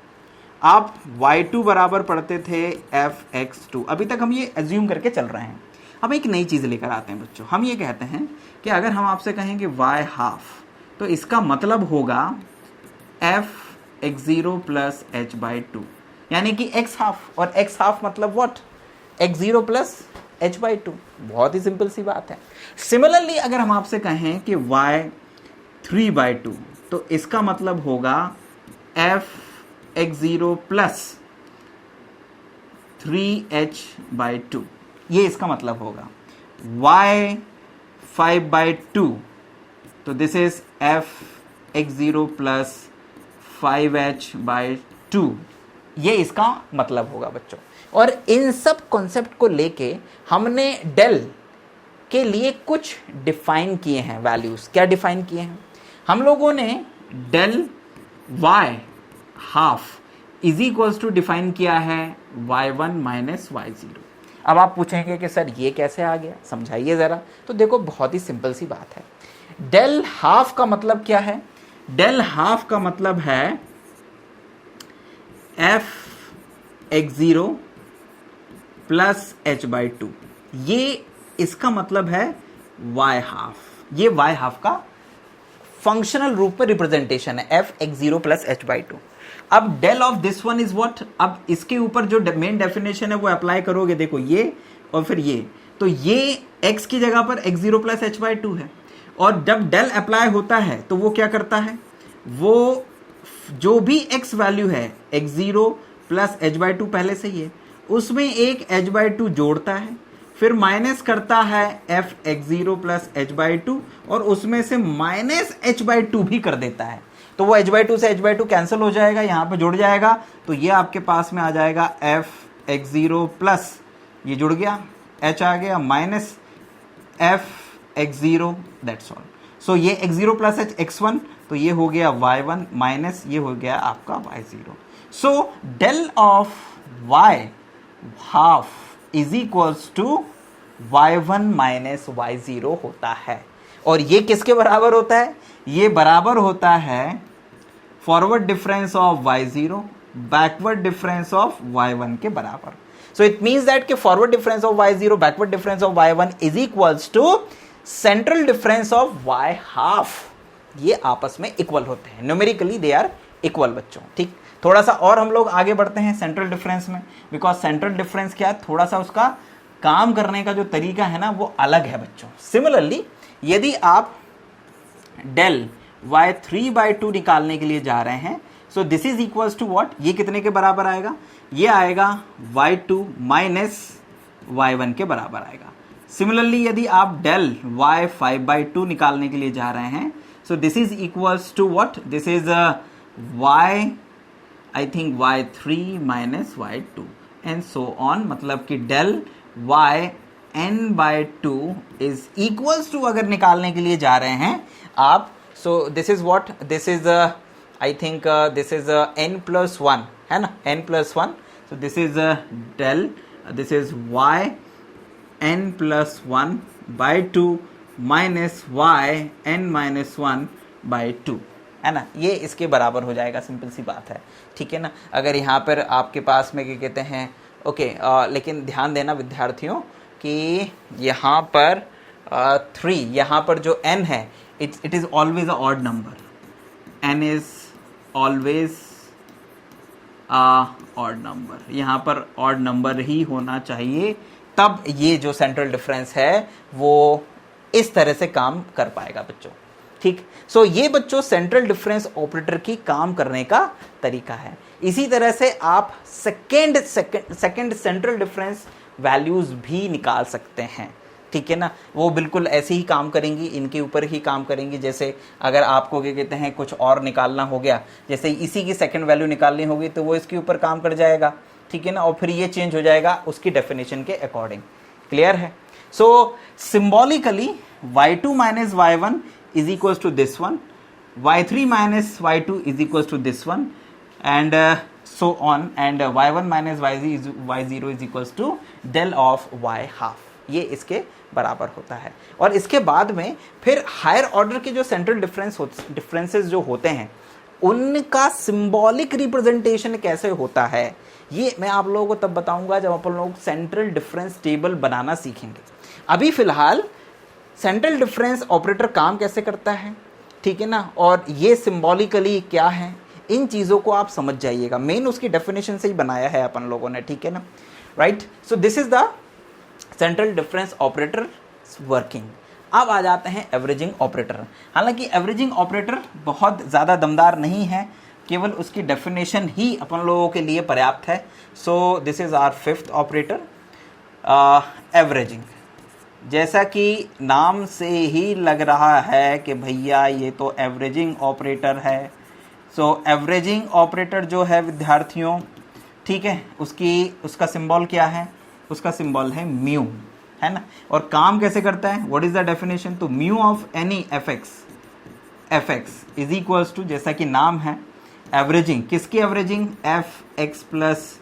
आप y2 बराबर पढ़ते थे fx2। अभी तक हम ये एज्यूम करके चल रहे हैं। अब एक नई चीज़ लेकर आते हैं बच्चों। हम ये कहते हैं कि अगर हम आपसे कहें कि y हाफ, तो इसका मतलब होगा fx0 plus h by two, यानी कि x हाफ। और x हाफ मतलब what, x0 plus h by two. बहुत ही सिंपल सी बात है। सिमिलरली अगर हम आपसे कहें कि y 3 बाई टू, तो इसका मतलब होगा fx0 plus 3h by two, ये इसका मतलब होगा। y 5 बाई टू, तो this is fx0 plus 5h by two, ये इसका मतलब होगा बच्चों। और इन सब कॉन्सेप्ट को लेके हमने डेल के लिए कुछ डिफाइन किए हैं वैल्यूज। क्या डिफाइन किए हैं हम लोगों ने, del y half is equals to define किया है y1 माइनस y0। अब आप पूछेंगे कि सर ये कैसे आ गया, समझाइए ज़रा। तो देखो बहुत ही सिंपल सी बात है। डेल हाफ का मतलब क्या है? डेल हाफ का मतलब है f(x0) प्लस h/2। ये इसका मतलब है y हाफ। ये y हाफ का फंक्शनल रूप में रिप्रेजेंटेशन है, f(x0) प्लस h/2। अब del of this one is what? अब इसके ऊपर जो मेन डेफिनेशन है वो अप्लाई करोगे, देखो ये और फिर ये, तो ये x की जगह पर x0 प्लस h/2 है। और जब डेल अप्लाई होता है तो वो क्या करता है, वो जो भी x वैल्यू है x0 प्लस h/2 पहले से ही है, उसमें एक h/2 जोड़ता है, फिर माइनस करता है f(x0) प्लस h/2 और उसमें से माइनस h/2 भी कर देता है। तो वो h/2 से h/2 कैंसिल हो जाएगा, यहाँ पे जुड़ जाएगा, तो ये आपके पास में आ जाएगा f(x0) प्लस ये जुड़ गया, h आ गया, माइनस f(x0), दैट्स ऑल। सो ये x0 प्लस h x1, तो ये हो गया y1 माइनस ये हो गया आपका y0। So del of y half is equals to y1 minus y0 होता है। और ये किसके बराबर होता है? ये बराबर होता है forward difference of y0 backward difference of y1 के बराबर। सो इट मींस दैट कि forward difference of y0 backward difference of y1 is equals to central difference of y half. ये आपस में इक्वल होते हैं, न्यूमेरिकली दे आर इक्वल बच्चों। ठीक, थोड़ा सा और हम लोग आगे बढ़ते हैं सेंट्रल डिफरेंस में, बिकॉज सेंट्रल डिफरेंस क्या है, थोड़ा सा उसका काम करने का जो तरीका है ना वो अलग है बच्चों। सिमिलरली यदि आप डेल y3/2 निकालने के लिए जा रहे हैं, so this is equals to what, ये कितने के बराबर आएगा? ये आएगा y2 माइनस y1 के बराबर आएगा। सिमिलरली यदि आप डेल y5/2 निकालने के लिए जा रहे हैं, so this is equals to what, this is y I think y3 minus y2 and so on, मतलब कि del yn/2 is equals to, अगर निकालने के लिए जा रहे हैं आप, so this is what, this is I think this is n+1 है ना, n+1। So this is del, this is yn+1/2 minus yn-1/2 है ना, ये इसके बराबर हो जाएगा। सिंपल सी बात है, ठीक है ना। अगर यहाँ पर आपके पास में क्या कहते हैं, ओके, लेकिन ध्यान देना विद्यार्थियों कि यहाँ पर 3, यहाँ पर जो n है it is always a odd number, n is always odd number, यहाँ पर ऑड नंबर ही होना चाहिए, तब ये जो सेंट्रल डिफरेंस है वो इस तरह से काम कर पाएगा बच्चों। ठीक, सो ये बच्चों सेंट्रल डिफरेंस ऑपरेटर की काम करने का तरीका है। इसी तरह से आप सेकंड सेंट्रल डिफरेंस वैल्यूज भी निकाल सकते हैं, ठीक है ना। वो बिल्कुल ऐसे ही काम करेंगी, इनके ऊपर ही काम करेंगी। जैसे अगर आपको क्या कहते हैं कुछ और निकालना हो गया, जैसे इसी की सेकंड वैल्यू निकालनी होगी तो वो इसके ऊपर काम कर जाएगा, ठीक है ना, और फिर ये चेंज हो जाएगा उसकी डेफिनेशन के अकॉर्डिंग। क्लियर है? So symbolically y2 minus y1 is equals to this one, y3 minus y2 is equals to this one, and so on, and y1 minus y0 is equals to del of y half। ये इसके बराबर होता है। और इसके बाद में फिर हायर ऑर्डर के जो सेंट्रल डिफरेंसेस जो होते हैं उनका सिंबॉलिक रिप्रेजेंटेशन कैसे होता है, ये मैं आप लोगों को तब बताऊंगा जब अपन लोग सेंट्रल डिफरेंस टेबल बनाना सीखेंगे। अभी फिलहाल सेंट्रल डिफरेंस ऑपरेटर काम कैसे करता है, ठीक है ना, और ये सिंबॉलिकली क्या है, इन चीज़ों को आप समझ जाइएगा। मेन उसकी डेफिनेशन से ही बनाया है अपन लोगों ने, ठीक है ना, right. So this is the central difference operator working. अब आ जाते हैं एवरेजिंग ऑपरेटर। हालांकि एवरेजिंग ऑपरेटर बहुत ज़्यादा दमदार नहीं है, केवल उसकी डेफिनेशन ही अपन लोगों के लिए पर्याप्त है। So this is our fifth operator, averaging. जैसा कि नाम से ही लग रहा है कि भैया ये तो एवरेजिंग ऑपरेटर है। सो एवरेजिंग ऑपरेटर जो है विद्यार्थियों, ठीक है, उसका सिंबल क्या है, उसका सिंबल है म्यू, है ना। और काम कैसे करता है, व्हाट इज द डेफिनेशन, तो mu of any f x, f x is equals to, जैसा कि नाम है, एवरेजिंग, किसकी averaging, f x plus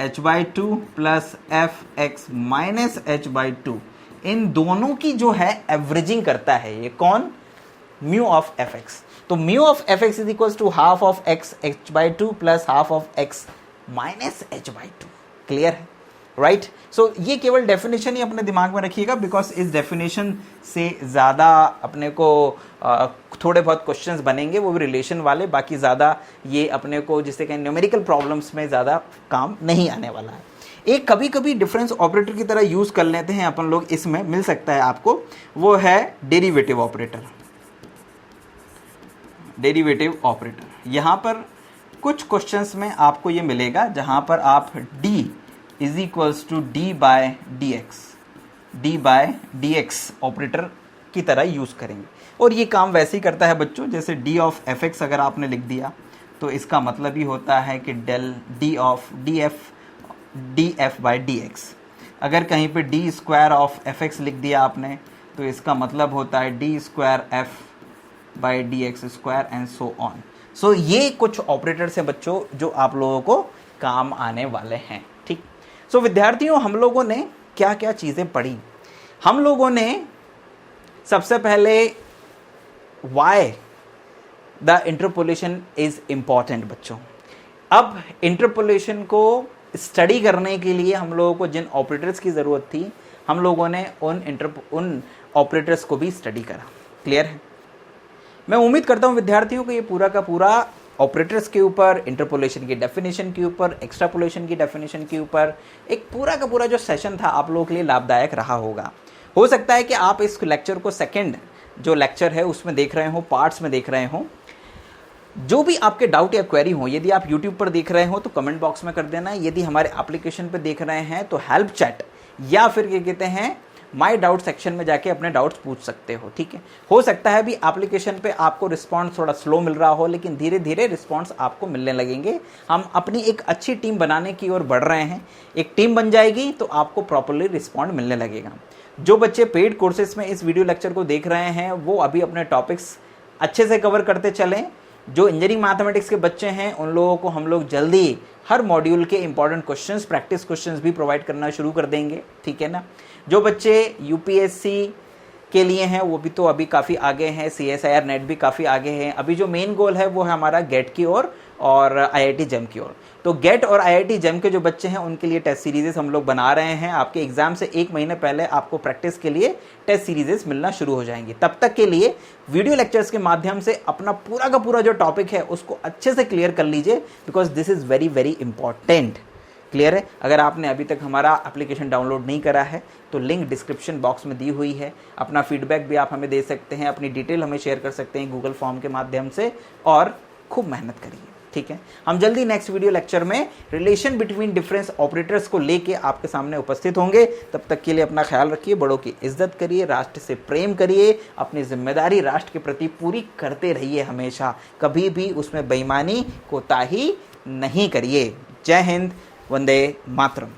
h by two plus f x minus h by two, इन दोनों की जो है एवरेजिंग करता है ये कौन, म्यू ऑफ एफ एक्स। तो mu of f x is equals to half of x h by two plus half of x minus h by to. Clear है, राइट। सो ये केवल डेफिनेशन ही अपने दिमाग में रखिएगा, बिकॉज इस डेफिनेशन से ज़्यादा अपने को थोड़े बहुत क्वेश्चंस बनेंगे, वो भी रिलेशन वाले, बाकी ज़्यादा ये अपने को जिससे कहें न्यूमेरिकल प्रॉब्लम्स में ज़्यादा काम नहीं आने वाला है। एक कभी कभी डिफरेंस ऑपरेटर की तरह यूज़ कर लेते हैं अपन लोग, इसमें मिल सकता है आपको, वो है डेरिवेटिव ऑपरेटर। डेरिवेटिव ऑपरेटर, यहाँ पर कुछ क्वेश्चंस में आपको ये मिलेगा जहाँ पर आप d is equals to d by d x operator की तरह यूज़ करेंगे, और ये काम वैसे ही करता है बच्चों, जैसे डी ऑफ एफ एक्स अगर आपने लिख दिया तो इसका मतलब ही होता है कि del d of d f by d x. अगर कहीं पे d square of f x लिख दिया आपने तो इसका मतलब होता है d square f by d x square and so on. So ये कुछ ऑपरेटर्स हैं बच्चों जो आप लोगों को काम आने वाले हैं, ठीक। सो विद्यार्थियों, हम लोगों ने क्या क्या चीज़ें पढ़ी। हम लोगों ने सबसे पहले why the interpolation is important बच्चों। अब इंटरपोलेशन को स्टडी करने के लिए हम लोगों को जिन ऑपरेटर्स की ज़रूरत थी, हम लोगों ने उन ऑपरेटर्स को भी स्टडी करा। क्लियर है। मैं उम्मीद करता हूं विद्यार्थियों को ये पूरा का पूरा ऑपरेटर्स के ऊपर, इंटरपोलेशन की डेफिनेशन के ऊपर, एक्स्ट्रापोलेशन की डेफिनेशन के ऊपर एक पूरा का पूरा जो सेशन था आप लोगों के लिए लाभदायक रहा होगा। हो सकता है कि आप इस लेक्चर को सेकंड जो लेक्चर है उसमें देख रहे हो, पार्ट्स में देख रहे हो। जो भी आपके डाउट या क्वेरी हो, यदि आप यूट्यूब पर देख रहे हो तो कमेंट बॉक्स में कर देना, यदि हमारे एप्लीकेशन पर देख रहे हैं तो हेल्प चैट या फिर क्या कहते हैं माई डाउट सेक्शन में जाके अपने डाउट्स पूछ सकते हो, ठीक है। हो सकता है भी एप्लीकेशन पे आपको रिस्पॉन्स थोड़ा स्लो मिल रहा हो, लेकिन धीरे धीरे रिस्पॉन्स आपको मिलने लगेंगे। हम अपनी एक अच्छी टीम बनाने की ओर बढ़ रहे हैं। एक टीम बन जाएगी तो आपको प्रॉपरली रिस्पॉन्ड मिलने लगेगा। जो बच्चे पेड कोर्सेज में इस वीडियो लेक्चर को देख रहे हैं वो अभी अपने टॉपिक्स अच्छे से कवर करते चलें। जो इंजीनियरिंग मैथमेटिक्स के बच्चे हैं उन लोगों को हम लोग जल्दी हर मॉड्यूल के इंपॉर्टेंट क्वेश्चंस, प्रैक्टिस क्वेश्चंस भी प्रोवाइड करना शुरू कर देंगे, ठीक है ना। जो बच्चे यूपीएससी के लिए हैं वो भी तो अभी काफ़ी आगे हैं, CSIR नेट भी काफ़ी आगे हैं। अभी जो मेन गोल है वो है हमारा गेट की ओर और IIT जेम की ओर। तो गेट और IIT जेम के जो बच्चे हैं उनके लिए टेस्ट सीरीजेस हम लोग बना रहे हैं। आपके एग्जाम से 1 महीने पहले आपको प्रैक्टिस के लिए टेस्ट सीरीजेस मिलना शुरू हो जाएंगी। तब तक के लिए वीडियो लेक्चर्स के माध्यम से अपना पूरा का पूरा जो टॉपिक है उसको अच्छे से क्लियर कर लीजिए, because this is very very important. Clear है। अगर आपने अभी तक हमारा एप्लीकेशन डाउनलोड नहीं करा है तो लिंक डिस्क्रिप्शन बॉक्स में दी हुई है। अपना फीडबैक भी आप हमें दे सकते हैं, अपनी डिटेल हमें शेयर कर सकते हैं गूगल फॉर्म के माध्यम से, और खूब मेहनत करिए, ठीक है। हम जल्दी नेक्स्ट वीडियो लेक्चर में रिलेशन बिटवीन डिफरेंस ऑपरेटर्स को लेके आपके सामने उपस्थित होंगे। तब तक के लिए अपना ख्याल रखिए, बड़ों की इज्जत करिए, राष्ट्र से प्रेम करिए, अपनी जिम्मेदारी राष्ट्र के प्रति पूरी करते रहिए हमेशा, कभी भी उसमें बेईमानी कोताही नहीं करिए। जय हिंद, वंदे मातरम।